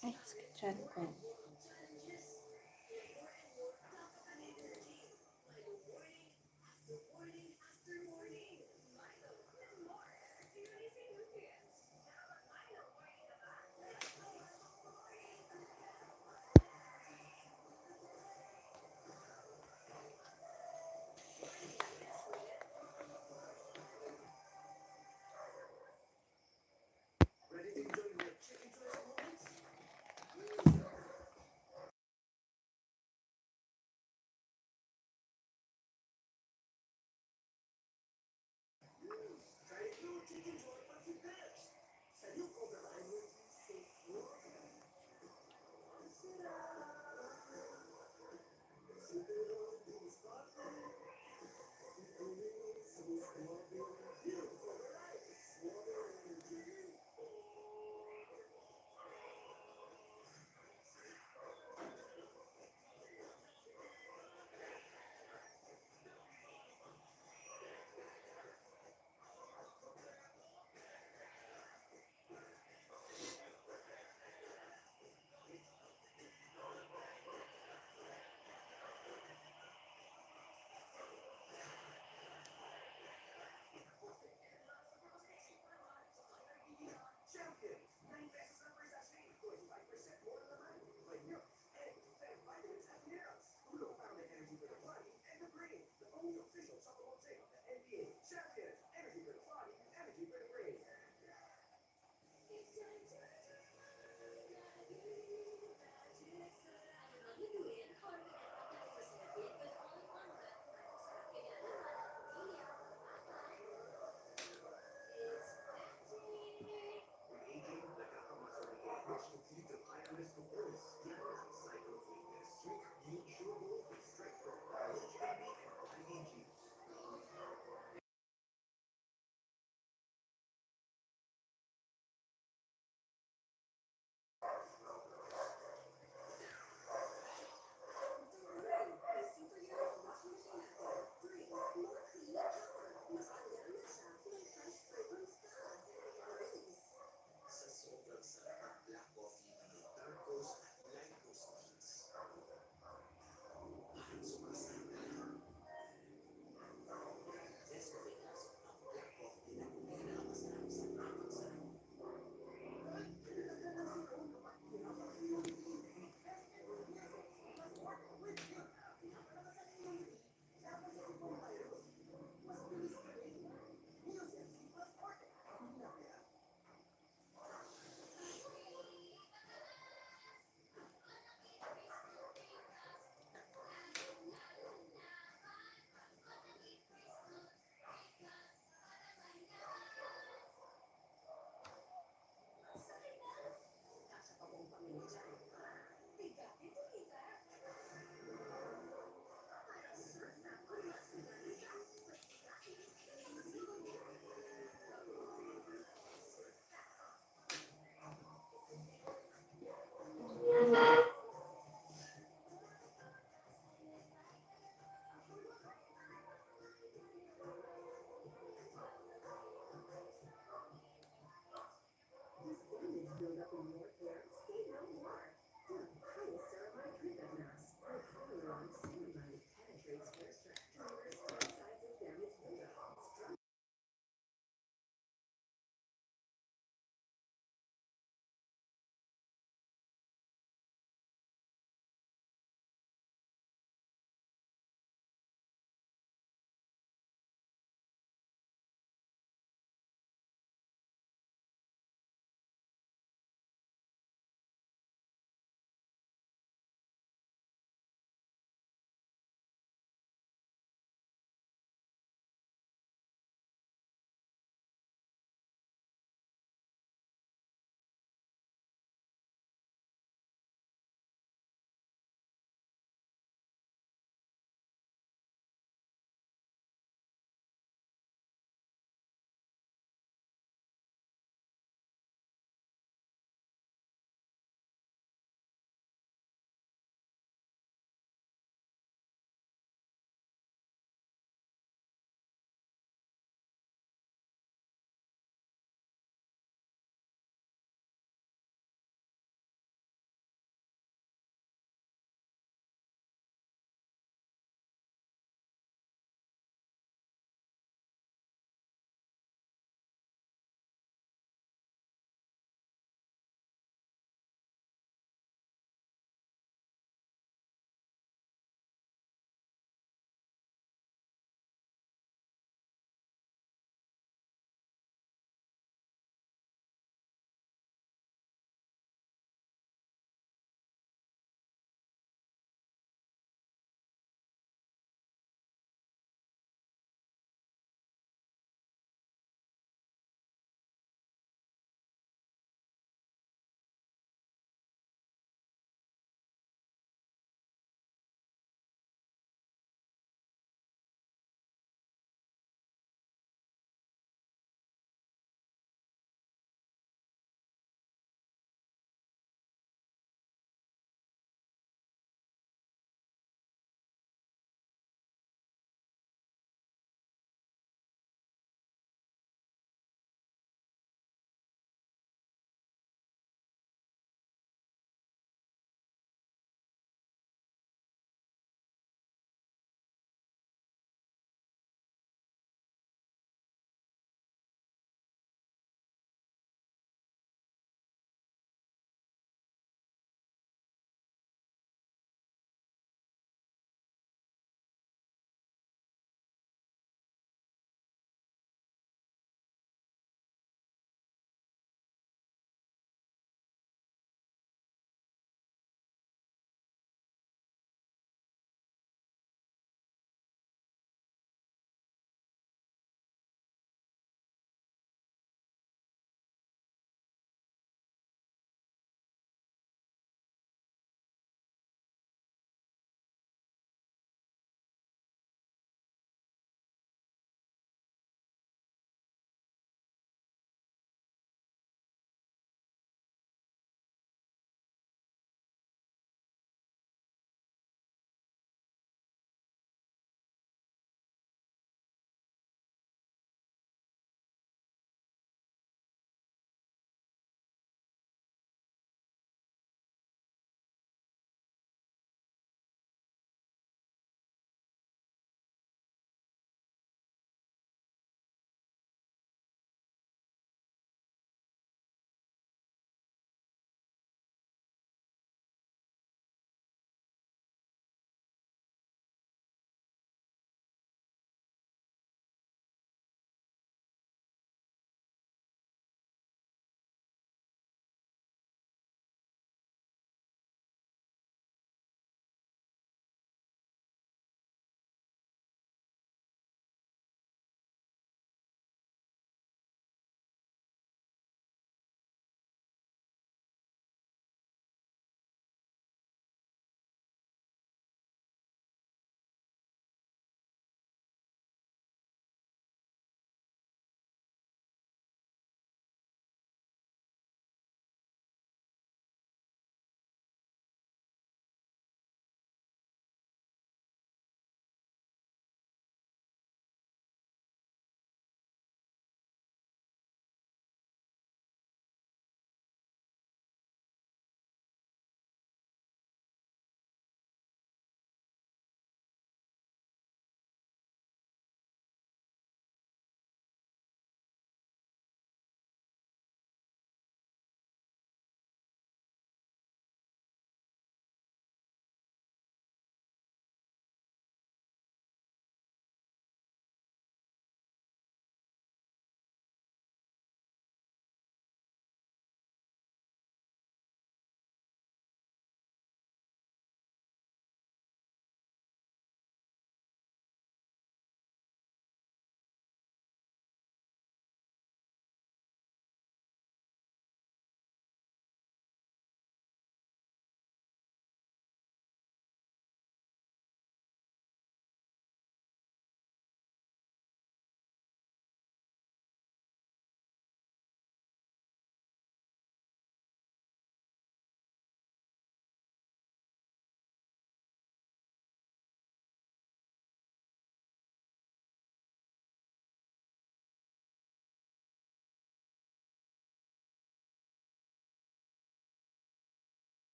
Ay, sakit ko.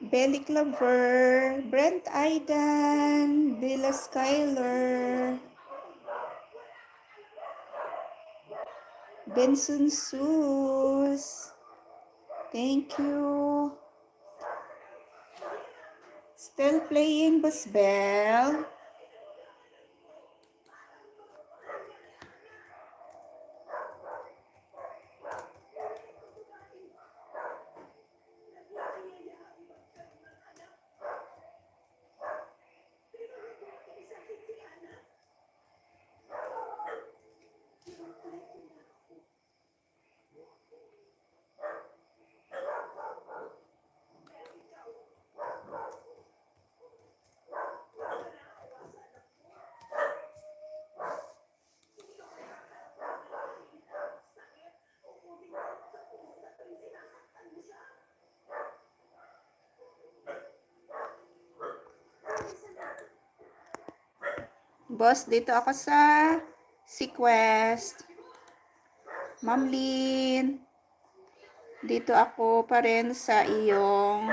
Belly Clover, Brent Aidan, Bella Skyler, Benson Sus. Thank you. Still playing Busbel. Boss, dito ako sa Sequest. Ma'am Lynn, dito ako pa rin sa iyong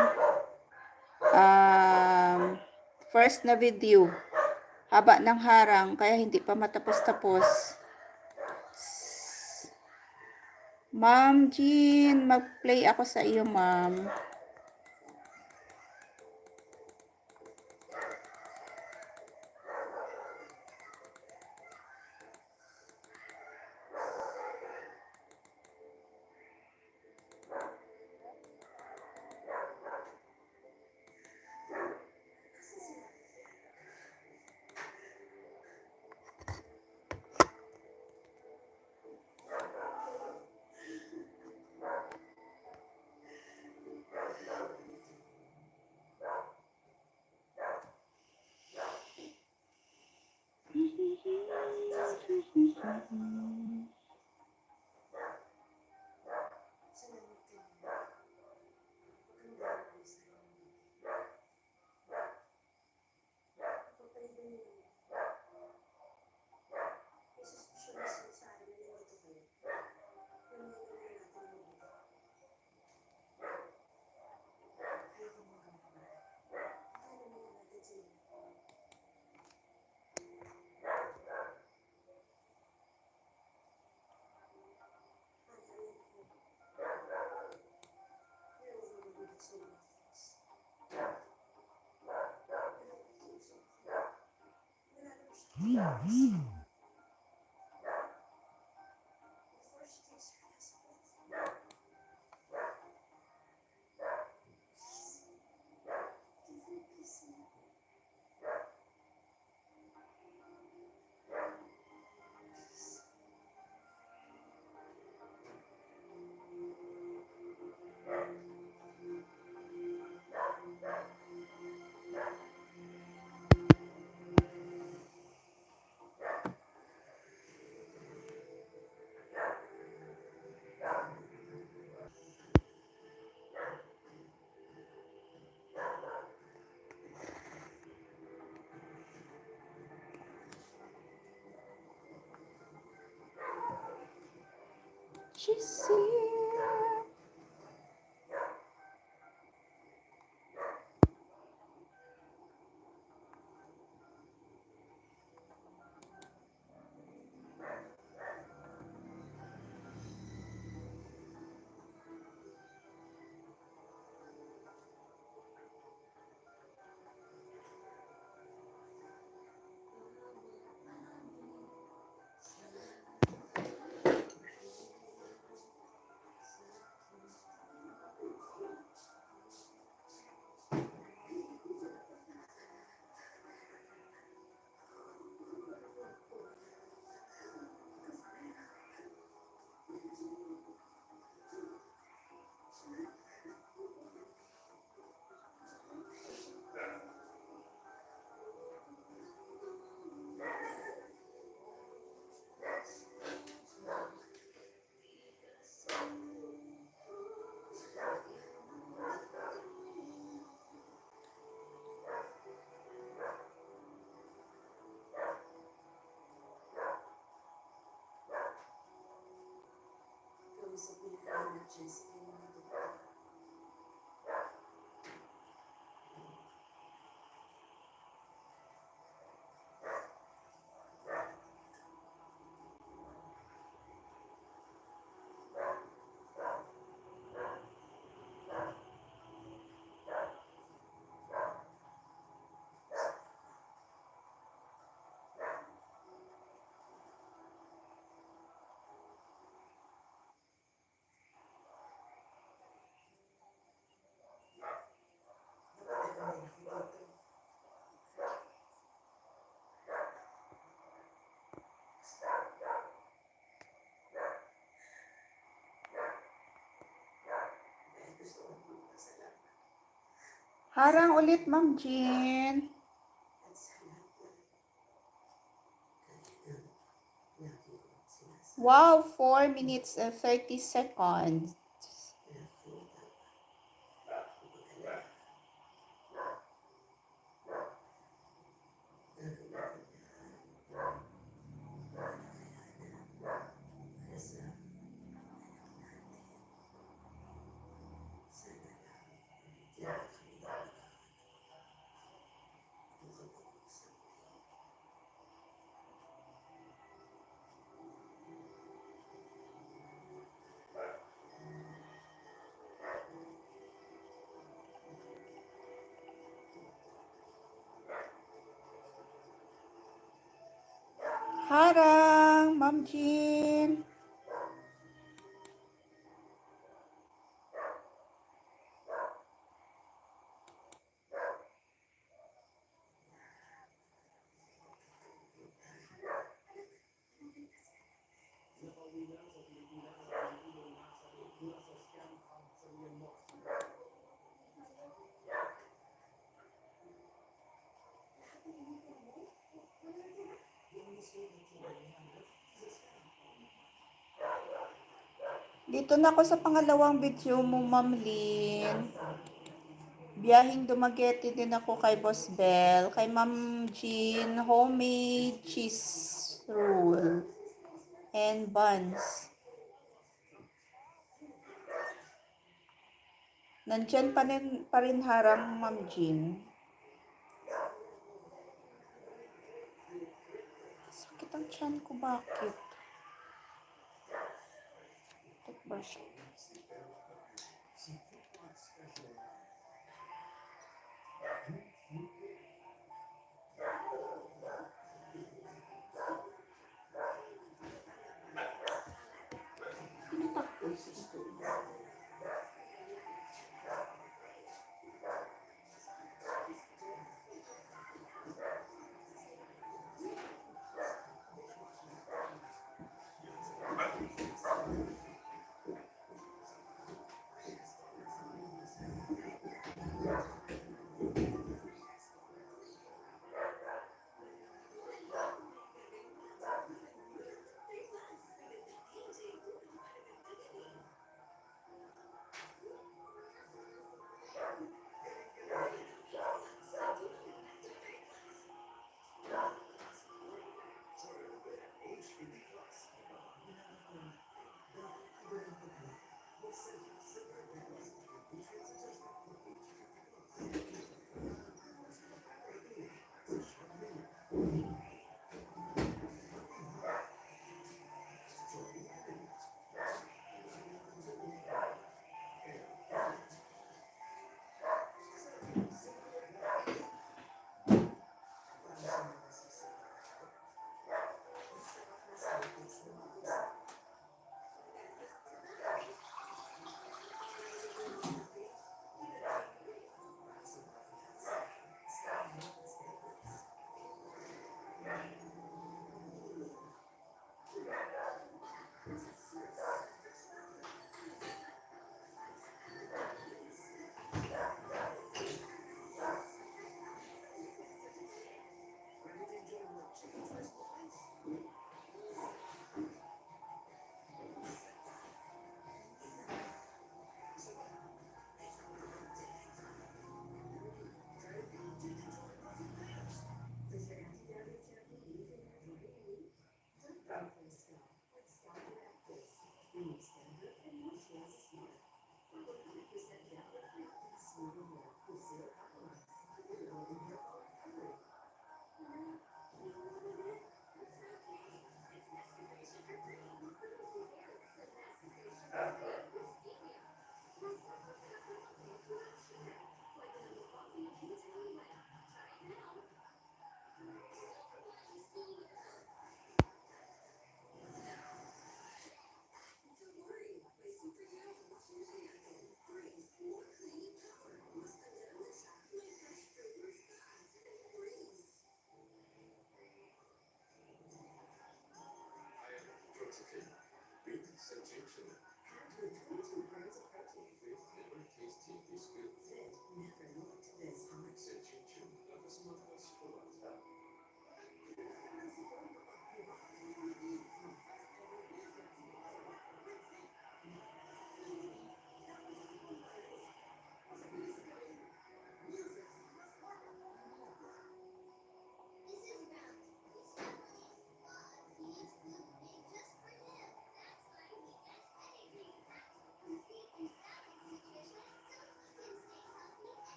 first na video. Haba ng harang, kaya hindi pa matapos-tapos. Ma'am Jean, mag-play ako sa iyo, ma'am. She's here. Harang ulit, Ma'am Jean. Wow, 4 minutes and 30 seconds. Harang, Ma'am Jean. Dito na ako sa pangalawang video mo, Ma'am Lynn. Biyahing Dumaguete din ako kay Boss Bell. Kay Ma'am Jean, homemade cheese roll and buns. Nandyan pa rin harang, Ma'am Jean. Sakit ang tiyan ko, bakit? Toothbrush.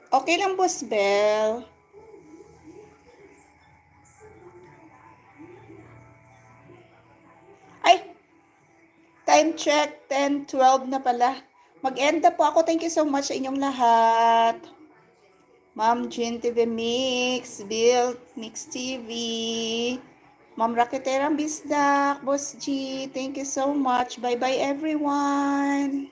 Okay lang, Boss Bell. Ay, Time check, 10:12 na pala. Mag-end na po ako. Thank you so much sa inyong lahat. Ma'am Jean TV Mix, Bill Mix TV, Ma'am Raketerang Bisdak, Boss G, thank you so much. Bye-bye everyone.